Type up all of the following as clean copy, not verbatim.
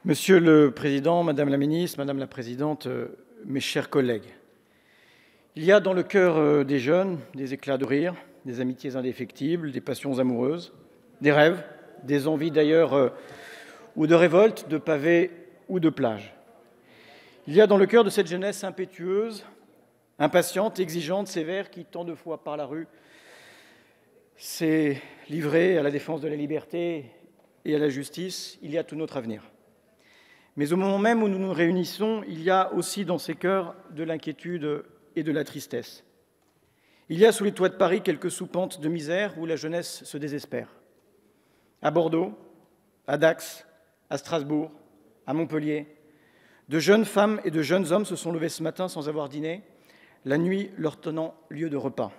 Monsieur le Président, Madame la Ministre, Madame la Présidente, mes chers collègues, il y a dans le cœur des jeunes des éclats de rire, des amitiés indéfectibles, des passions amoureuses, des rêves, des envies d'ailleurs ou de révolte, de pavés ou de plage. Il y a dans le cœur de cette jeunesse impétueuse, impatiente, exigeante, sévère, qui tant de fois par la rue s'est livrée à la défense de la liberté et à la justice, il y a tout notre avenir. Mais au moment même où nous nous réunissons, il y a aussi dans ces cœurs de l'inquiétude et de la tristesse. Il y a sous les toits de Paris quelques soupentes de misère où la jeunesse se désespère. À Bordeaux, à Dax, à Strasbourg, à Montpellier, de jeunes femmes et de jeunes hommes se sont levés ce matin sans avoir dîné, la nuit leur tenant lieu de repas.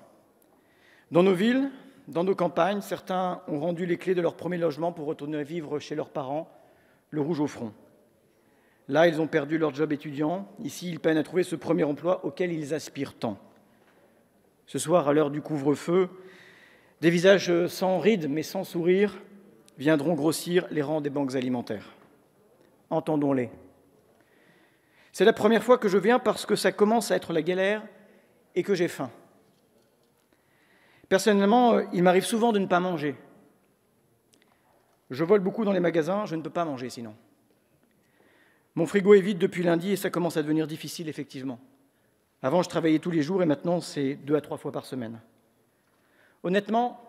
Dans nos villes, dans nos campagnes, certains ont rendu les clés de leur premier logement pour retourner vivre chez leurs parents, le rouge au front. Là, ils ont perdu leur job étudiant. Ici, ils peinent à trouver ce premier emploi auquel ils aspirent tant. Ce soir, à l'heure du couvre-feu, des visages sans rides mais sans sourire viendront grossir les rangs des banques alimentaires. Entendons-les. C'est la première fois que je viens parce que ça commence à être la galère et que j'ai faim. Personnellement, il m'arrive souvent de ne pas manger. Je vole beaucoup dans les magasins, je ne peux pas manger sinon. Mon frigo est vide depuis lundi et ça commence à devenir difficile, effectivement. Avant, je travaillais tous les jours et maintenant, c'est 2 à 3 fois par semaine. Honnêtement,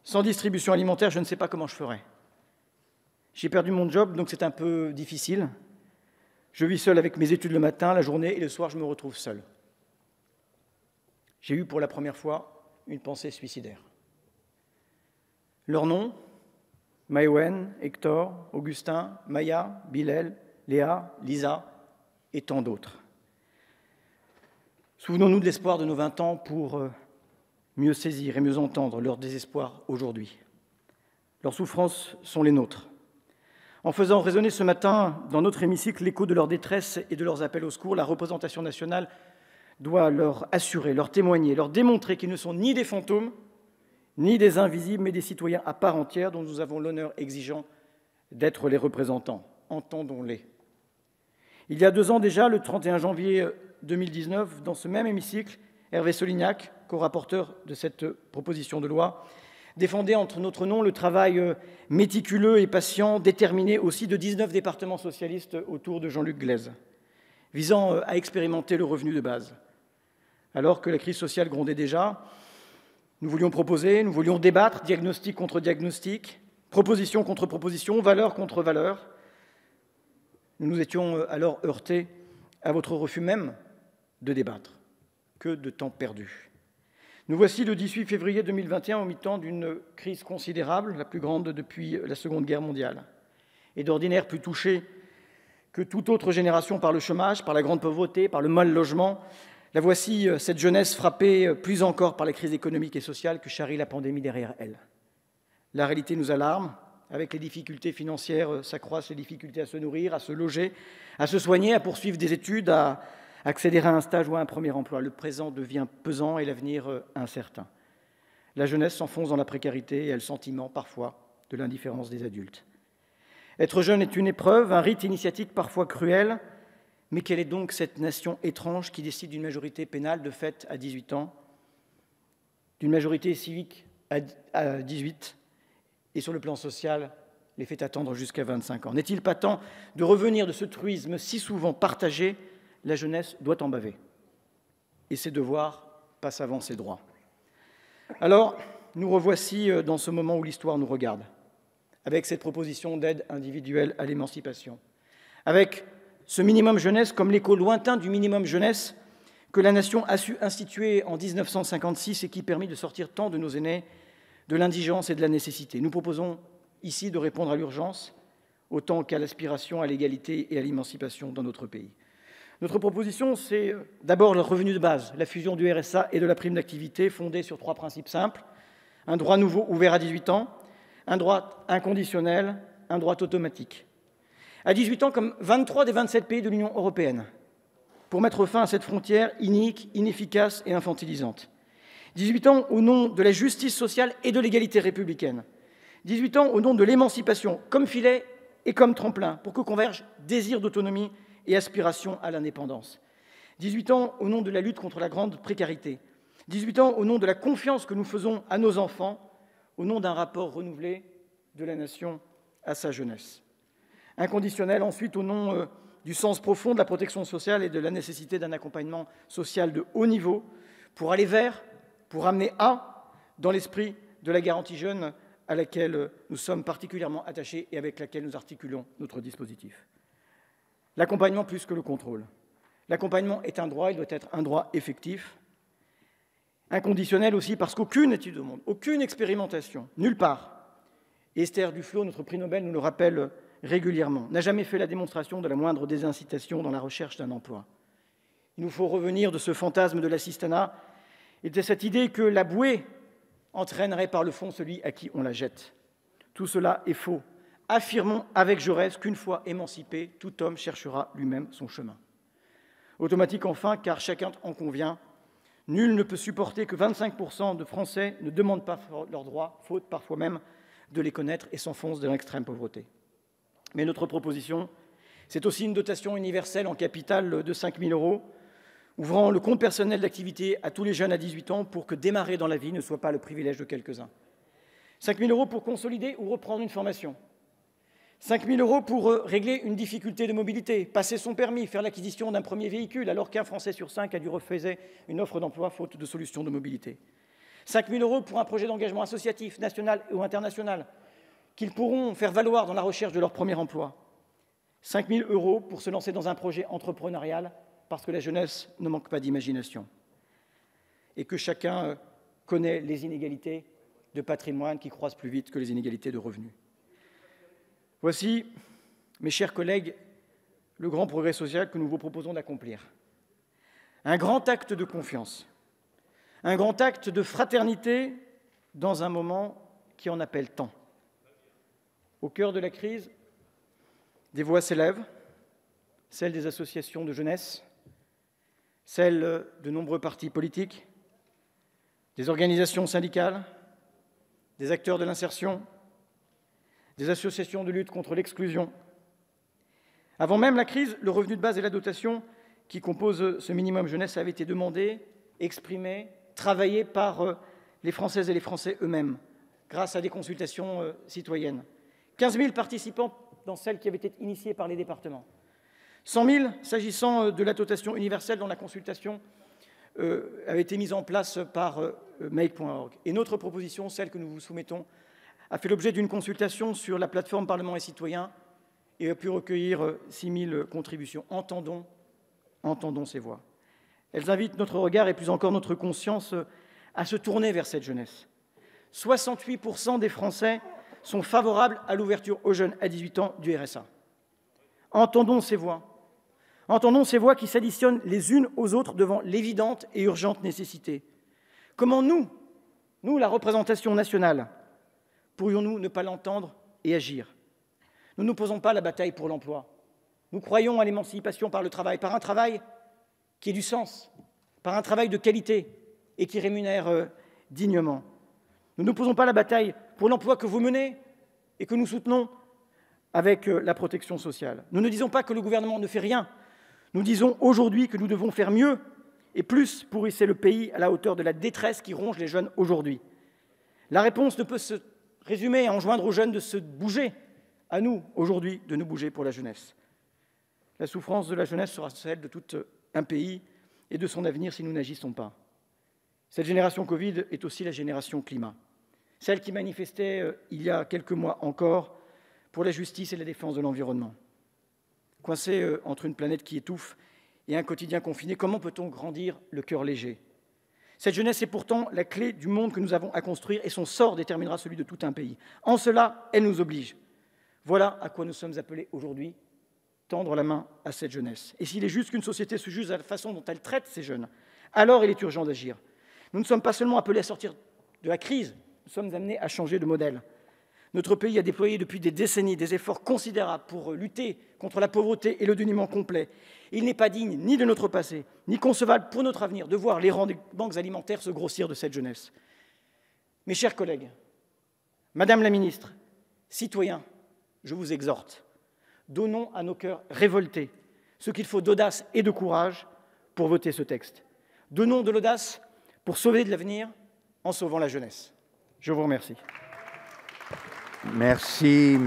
sans distribution alimentaire, je ne sais pas comment je ferais. J'ai perdu mon job, donc c'est un peu difficile. Je vis seul avec mes études le matin, la journée et le soir, je me retrouve seul. J'ai eu pour la première fois une pensée suicidaire. Leurs noms, Maëwen, Hector, Augustin, Maya, Bilal, Léa, Lisa et tant d'autres. Souvenons-nous de l'espoir de nos 20 ans pour mieux saisir et mieux entendre leur désespoir aujourd'hui. Leurs souffrances sont les nôtres. En faisant résonner ce matin dans notre hémicycle l'écho de leur détresse et de leurs appels au secours, la représentation nationale doit leur assurer, leur témoigner, leur démontrer qu'ils ne sont ni des fantômes, ni des invisibles, mais des citoyens à part entière dont nous avons l'honneur exigeant d'être les représentants. Entendons-les. Il y a 2 ans déjà, le 31 janvier 2019, dans ce même hémicycle, Hervé Solignac, co-rapporteur de cette proposition de loi, défendait entre notre nom le travail méticuleux et patient, déterminé aussi de 19 départements socialistes autour de Jean-Luc Glaise, visant à expérimenter le revenu de base. Alors que la crise sociale grondait déjà, nous voulions proposer, nous voulions débattre, diagnostic contre diagnostic, proposition contre proposition, valeur contre valeur. Nous nous étions alors heurtés à votre refus même de débattre. Que de temps perdu. Nous voici le 18 février 2021 au mi-temps d'une crise considérable, la plus grande depuis la Seconde Guerre mondiale, et d'ordinaire plus touchée que toute autre génération par le chômage, par la grande pauvreté, par le mal logement. La voici, cette jeunesse frappée plus encore par la crise économique et sociale que charrie la pandémie derrière elle. La réalité nous alarme. Avec les difficultés financières s'accroissent les difficultés à se nourrir, à se loger, à se soigner, à poursuivre des études, à accéder à un stage ou à un premier emploi. Le présent devient pesant et l'avenir incertain. La jeunesse s'enfonce dans la précarité et a le sentiment, parfois, de l'indifférence des adultes. Être jeune est une épreuve, un rite initiatique parfois cruel, mais quelle est donc cette nation étrange qui décide d'une majorité pénale de fait à 18 ans, d'une majorité civique à 18 et sur le plan social, les fait attendre jusqu'à 25 ans. N'est-il pas temps de revenir de ce truisme si souvent partagé? La jeunesse doit en baver. Et ses devoirs passent avant ses droits. Alors, nous revoici dans ce moment où l'histoire nous regarde, avec cette proposition d'aide individuelle à l'émancipation, avec ce minimum jeunesse comme l'écho lointain du minimum jeunesse que la nation a su instituer en 1956 et qui permit de sortir tant de nos aînés de l'indigence et de la nécessité. Nous proposons ici de répondre à l'urgence autant qu'à l'aspiration à l'égalité et à l'émancipation dans notre pays. Notre proposition, c'est d'abord le revenu de base, la fusion du RSA et de la prime d'activité fondée sur 3 principes simples. Un droit nouveau ouvert à 18 ans, un droit inconditionnel, un droit automatique. À 18 ans, comme 23 des 27 pays de l'Union européenne, pour mettre fin à cette frontière inique, inefficace et infantilisante. 18 ans au nom de la justice sociale et de l'égalité républicaine. 18 ans au nom de l'émancipation, comme filet et comme tremplin pour que convergent désir d'autonomie et aspiration à l'indépendance. 18 ans au nom de la lutte contre la grande précarité, 18 ans au nom de la confiance que nous faisons à nos enfants, au nom d'un rapport renouvelé de la nation à sa jeunesse. Inconditionnel ensuite au nom du sens profond de la protection sociale et de la nécessité d'un accompagnement social de haut niveau pour aller vers, pour amener à, dans l'esprit de la garantie jeune à laquelle nous sommes particulièrement attachés et avec laquelle nous articulons notre dispositif. L'accompagnement plus que le contrôle. L'accompagnement est un droit, il doit être un droit effectif, inconditionnel aussi parce qu'aucune étude au monde, aucune expérimentation, nulle part, et Esther Duflo, notre prix Nobel, nous le rappelle régulièrement, n'a jamais fait la démonstration de la moindre désincitation dans la recherche d'un emploi. Il nous faut revenir de ce fantasme de l'assistanat et de cette idée que la bouée entraînerait par le fond celui à qui on la jette. Tout cela est faux. Affirmons avec Jaurès qu'une fois émancipé, tout homme cherchera lui-même son chemin. Automatique enfin, car chacun en convient, nul ne peut supporter que 25% de Français ne demandent pas leurs droits, faute parfois même de les connaître et s'enfoncent dans l'extrême pauvreté. Mais notre proposition, c'est aussi une dotation universelle en capital de 5 000 €, ouvrant le compte personnel d'activité à tous les jeunes à 18 ans pour que démarrer dans la vie ne soit pas le privilège de quelques-uns. 5 000 € pour consolider ou reprendre une formation. 5 000 € pour régler une difficulté de mobilité, passer son permis, faire l'acquisition d'un premier véhicule, alors qu'un Français sur 5 a dû refuser une offre d'emploi faute de solution de mobilité. 5 000 € pour un projet d'engagement associatif, national ou international, qu'ils pourront faire valoir dans la recherche de leur premier emploi. 5 000 € pour se lancer dans un projet entrepreneurial, parce que la jeunesse ne manque pas d'imagination. Et que chacun connaît les inégalités de patrimoine qui croissent plus vite que les inégalités de revenus. Voici, mes chers collègues, le grand progrès social que nous vous proposons d'accomplir. Un grand acte de confiance, un grand acte de fraternité dans un moment qui en appelle tant. Au cœur de la crise, des voix s'élèvent, celles des associations de jeunesse, celles de nombreux partis politiques, des organisations syndicales, des acteurs de l'insertion, des associations de lutte contre l'exclusion. Avant même la crise, le revenu de base et la dotation qui composent ce minimum jeunesse avaient été demandés, exprimés, travaillés par les Françaises et les Français eux-mêmes, grâce à des consultations citoyennes. 15 000 participants dans celles qui avaient été initiées par les départements. 100 000 s'agissant de la dotation universelle dont la consultation avait été mise en place par make.org. Et notre proposition, celle que nous vous soumettons, a fait l'objet d'une consultation sur la plateforme Parlement et Citoyens et a pu recueillir 6 000 contributions. Entendons ces voix. Elles invitent notre regard et plus encore notre conscience à se tourner vers cette jeunesse. 68% des Français sont favorables à l'ouverture aux jeunes à 18 ans du RSA. Entendons ces voix. Entendons ces voix qui s'additionnent les unes aux autres devant l'évidente et urgente nécessité. Comment nous, la représentation nationale, pourrions-nous ne pas l'entendre et agir? Nous n'opposons pas la bataille pour l'emploi. Nous croyons à l'émancipation par le travail, par un travail qui ait du sens, par un travail de qualité et qui rémunère dignement. Nous n'opposons pas la bataille pour l'emploi que vous menez et que nous soutenons avec la protection sociale. Nous ne disons pas que le gouvernement ne fait rien. Nous disons aujourd'hui que nous devons faire mieux et plus pour hisser le pays à la hauteur de la détresse qui ronge les jeunes aujourd'hui. La réponse ne peut se résumer à enjoindre aux jeunes de se bouger. À nous, aujourd'hui, de nous bouger pour la jeunesse. La souffrance de la jeunesse sera celle de tout un pays et de son avenir si nous n'agissons pas. Cette génération Covid est aussi la génération climat, celle qui manifestait il y a quelques mois encore pour la justice et la défense de l'environnement. Coincée entre une planète qui étouffe et un quotidien confiné, comment peut-on grandir le cœur léger? Cette jeunesse est pourtant la clé du monde que nous avons à construire et son sort déterminera celui de tout un pays. En cela, elle nous oblige. Voilà à quoi nous sommes appelés aujourd'hui, tendre la main à cette jeunesse. Et s'il est juste qu'une société se juge à la façon dont elle traite ces jeunes, alors il est urgent d'agir. Nous ne sommes pas seulement appelés à sortir de la crise, nous sommes amenés à changer de modèle. Notre pays a déployé depuis des décennies des efforts considérables pour lutter contre la pauvreté et le dénuement complet. Il n'est pas digne ni de notre passé, ni concevable pour notre avenir de voir les rangs des banques alimentaires se grossir de cette jeunesse. Mes chers collègues, Madame la ministre, citoyens, je vous exhorte Donnons à nos cœurs révoltés ce qu'il faut d'audace et de courage pour voter ce texte. Donnons de l'audace pour sauver de l'avenir en sauvant la jeunesse. Je vous remercie. Merci.